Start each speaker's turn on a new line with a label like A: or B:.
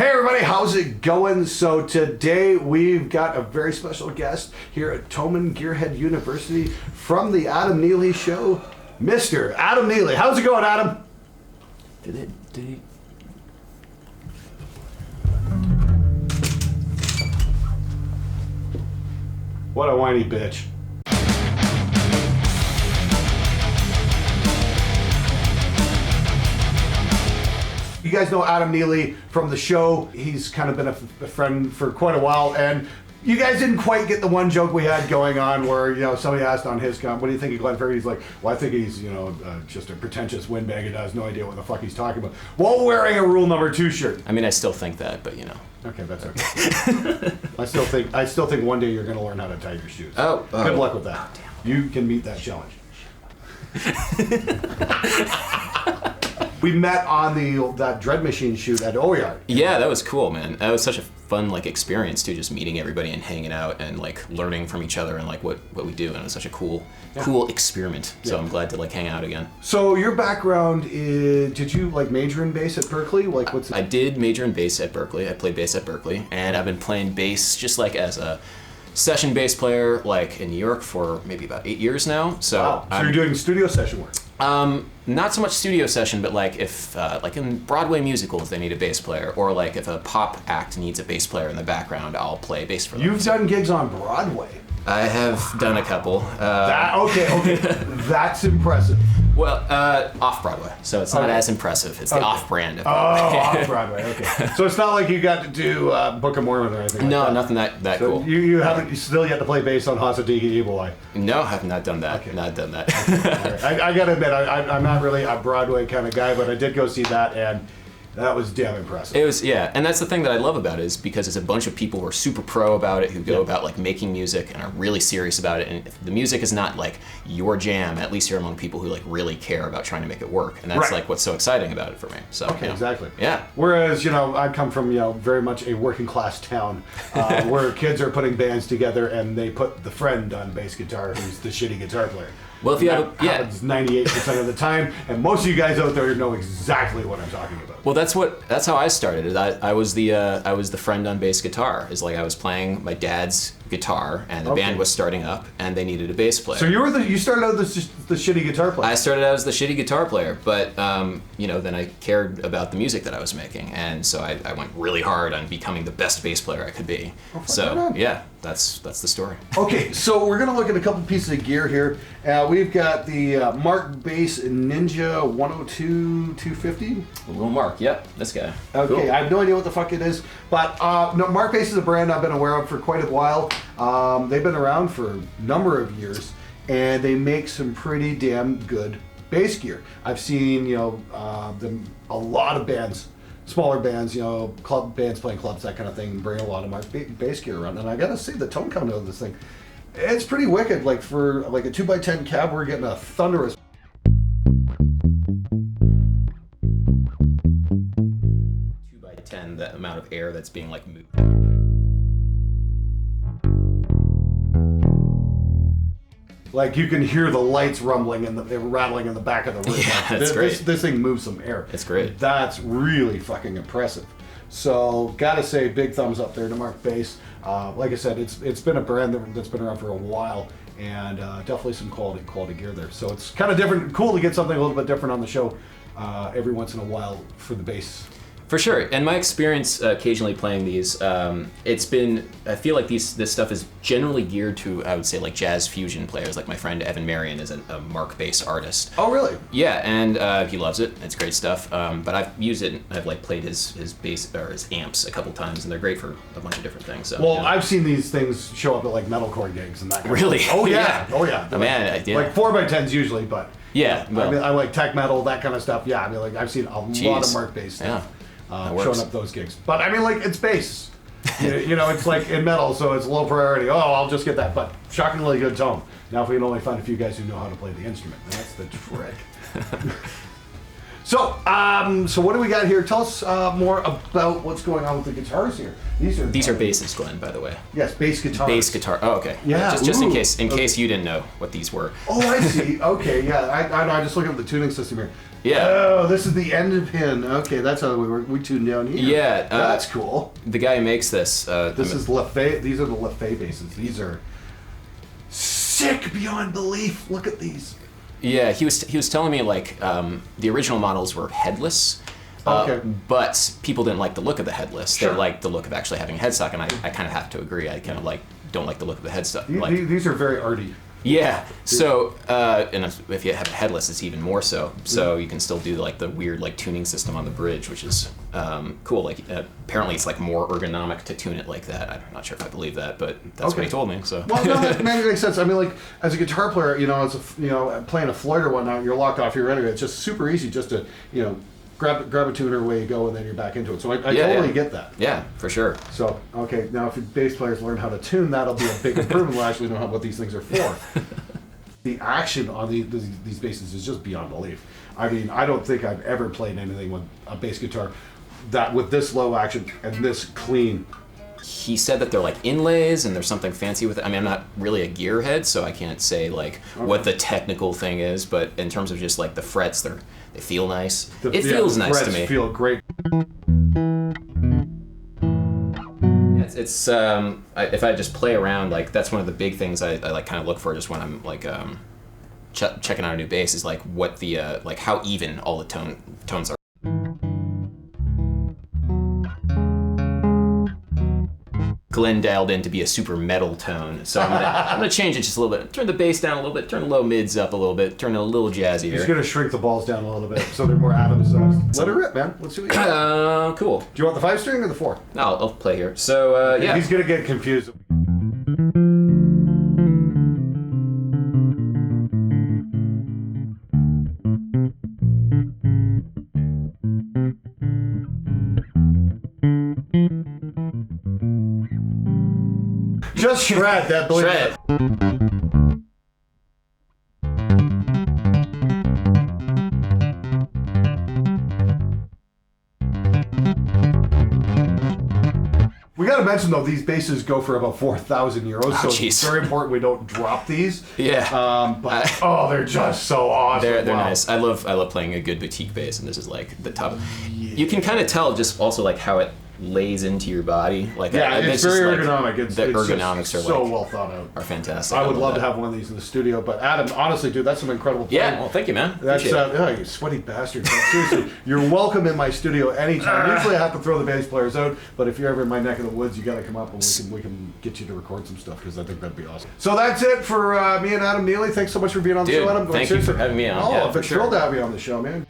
A: Hey everybody, how's it going? So today we've got a very special guest here at Toman Gearhead University from the Adam Neely Show, Mr. Adam Neely. How's it going, Adam?
B: Did he?
A: What a whiny bitch. You guys know Adam Neely from the show. He's kind of been a friend for quite a while, and you guys didn't quite get the one joke we had going on where, you know, somebody asked on his what do you think of Glenn Ferry? He's like, well, I think he's, you know, just a pretentious windbag and has no idea what the fuck he's talking about, while wearing a Rule Number 2 shirt.
B: I mean, I still think that, but you know.
A: Okay, that's okay. I still think one day you're going to learn how to tie your shoes.
B: Oh.
A: Good luck with that. You can meet that challenge. We met on that Dread Machine shoot at Oyard.
B: Yeah, that was cool, man. That was such a fun experience too, just meeting everybody and hanging out and learning from each other and what we do, and it was such a cool experiment. So I'm glad to hang out again.
A: So your background is, did you major in bass at Berkeley?
B: I did major in bass at Berkeley. I played bass at Berkeley, and I've been playing bass just as a session bass player in New York for maybe about 8 years now. So
A: wow. So you're doing studio session work?
B: Not so much studio session, but if in Broadway musicals they need a bass player, or if a pop act needs a bass player in the background, I'll play bass for them.
A: You've done gigs on Broadway?
B: I have done a couple.
A: Okay. That's impressive.
B: Well, off-Broadway, so it's not as impressive. It's the off-brand of
A: Broadway. Off-Broadway, okay. So it's not like you got to do Book of Mormon or anything
B: No,
A: that?
B: Nothing that
A: So
B: cool.
A: You haven't still yet to play bass on Hasadiki Evil Eye?
B: No, I have not done that.
A: Okay.
B: Not done that.
A: Right. I gotta admit, I'm not really a Broadway kind of guy, but I did go see that, and that was damn impressive.
B: It was, yeah, and that's the thing that I love about it, is because it's a bunch of people who are super pro about it, who go about making music and are really serious about it. And if the music is not your jam, at least you're among people who really care about trying to make it work, and that's
A: right.
B: What's so exciting about it for me. So
A: Exactly.
B: Yeah.
A: Whereas I come from very much a working class town where kids are putting bands together and they put the friend on bass guitar who's the shitty guitar player.
B: Well, if you have
A: happens 98% of the time, and most of you guys out there know exactly what I'm talking about.
B: Well, that's how I started. I was the friend on bass guitar. I was playing my dad's guitar, and the band was starting up, and they needed a bass player.
A: So you started out as the shitty guitar player.
B: I started out as the shitty guitar player, but then I cared about the music that I was making, and so I went really hard on becoming the best bass player I could be. So yeah, that's the story.
A: Okay, so we're gonna look at a couple pieces of gear here. We've got the Markbass Ninja 102 250.
B: Little Mark, yep, this guy.
A: Okay,
B: Cool.
A: I have no idea what the fuck it is, but no, Markbass is a brand I've been aware of for quite a while. They've been around for a number of years, and they make some pretty damn good bass gear. I've seen a lot of bands, smaller bands, club bands playing clubs, that kind of thing, bring a lot of bass gear around. And I gotta say, the tone coming out of this thing, it's pretty wicked. For a 2x10 cab, we're getting a thunderous.
B: 2x10, the amount of air that's being moved.
A: You can hear the lights rumbling and rattling in the back of the room.
B: Yeah, that's great.
A: This thing moves some air.
B: It's great.
A: That's really fucking impressive. So, gotta say, big thumbs up there to Markbass. Like I said, it's been a brand that's been around for a while, and definitely some quality gear there. So it's kind of different, cool to get something a little bit different on the show every once in a while for the bass.
B: For sure, and my experience occasionally playing these, I feel like this stuff is generally geared to, I would say, jazz fusion players. My friend Evan Marion is a Markbass artist.
A: Oh, really?
B: Yeah, and he loves it. It's great stuff. But I've used it. I've played his bass or his amps a couple times, and they're great for a bunch of different things. So,
A: well, I've seen these things show up at metalcore gigs and that kind
B: really?
A: of stuff. Oh yeah,
B: Yeah.
A: Oh yeah.
B: Oh, man, yeah.
A: 4x10s usually, but
B: yeah. Well,
A: I like tech metal, that kind of stuff. Yeah, I've seen a lot of Markbass stuff.
B: Yeah.
A: Showing up those gigs. But it's bass. It's in metal, so it's low priority. Oh, I'll just get that. But shockingly good tone. Now if we can only find a few guys who know how to play the instrument, that's the trick. So what do we got here? Tell us more about what's going on with the guitars here.
B: These are basses, Glenn, by the way.
A: Yes, bass guitars.
B: Bass guitar. Oh, okay.
A: Yeah.
B: Just in case you didn't know what these were.
A: Oh, I see. Okay, yeah. I just looking at the tuning system here.
B: Yeah.
A: Oh, this is the end pin. Okay, that's how we tune down here.
B: Yeah.
A: That's cool.
B: The guy who makes this.
A: This is Fay. These are the Fay basses. These are sick beyond belief. Look at these.
B: Yeah, he was telling me like the original models were headless.
A: Okay.
B: But people didn't like the look of the headless.
A: Sure.
B: They liked the look of actually having a headstock, and I kind of have to agree. I kind of don't like the look of the headstock.
A: These are very arty.
B: Yeah. So, and if you have a headless, it's even more so. So you can still do like the weird like tuning system on the bridge, which is cool. Like apparently it's like more ergonomic to tune it like that. I'm not sure if I believe that, but that's what he told me. So.
A: Well, no, that makes sense. I mean, like as a guitar player, playing a Floyd or whatnot, you're locked off your anyway. It's just super easy just to grab a tuner, away you go, and then you're back into it. So I totally get that.
B: Yeah, for sure.
A: So, okay, now if your bass players learn how to tune, that'll be a big improvement. We'll actually know what these things are for. The action on these basses is just beyond belief. I mean, I don't think I've ever played anything with a bass guitar that with this low action and this clean.
B: He said that they're like inlays and there's something fancy with it. I mean, I'm not really a gearhead, so I can't say like what the technical thing is, but in terms of just like the frets, they feel nice. It feels nice to me.
A: Feel great.
B: It's if I just play around, like that's one of the big things I like kind of look for just when I'm like checking out a new bass is like what the like how even all the tones are. Glenn dialed in to be a super metal tone, so I'm gonna change it just a little bit. Turn the bass down a little bit, turn the low mids up a little bit, turn it a little jazzier.
A: He's gonna shrink the balls down a little bit so they're more Adam sized. Let it rip, man. Let's see what you got.
B: Cool.
A: Do you want the 5-string or the 4?
B: No, I'll play here. So yeah.
A: He's gonna get confused. Just shred that blade.
B: Shred.
A: We gotta mention though, these basses go for about 4,000 euros, so it's very important we don't drop these.
B: Yeah.
A: They're just so awesome.
B: They're nice. I love playing a good boutique bass, and this is like the top. You can kind of tell just also like how it lays into your body. Like
A: it's very ergonomic.
B: The ergonomics are
A: so well thought out.
B: Are fantastic.
A: I would love to have one of these in the studio. But Adam, honestly, dude, that's some incredible playing.
B: Yeah, well, thank you, man.
A: That's you sweaty bastard. Seriously, you're welcome in my studio anytime. Usually I have to throw the bass players out, but if you're ever in my neck of the woods, you got to come up and we can get you to record some stuff because I think that'd be awesome. So that's it for me and Adam Neely. Thanks so much for being on the show, Adam.
B: Thank you for having me on.
A: Oh, I've been thrilled to have you on the show, man.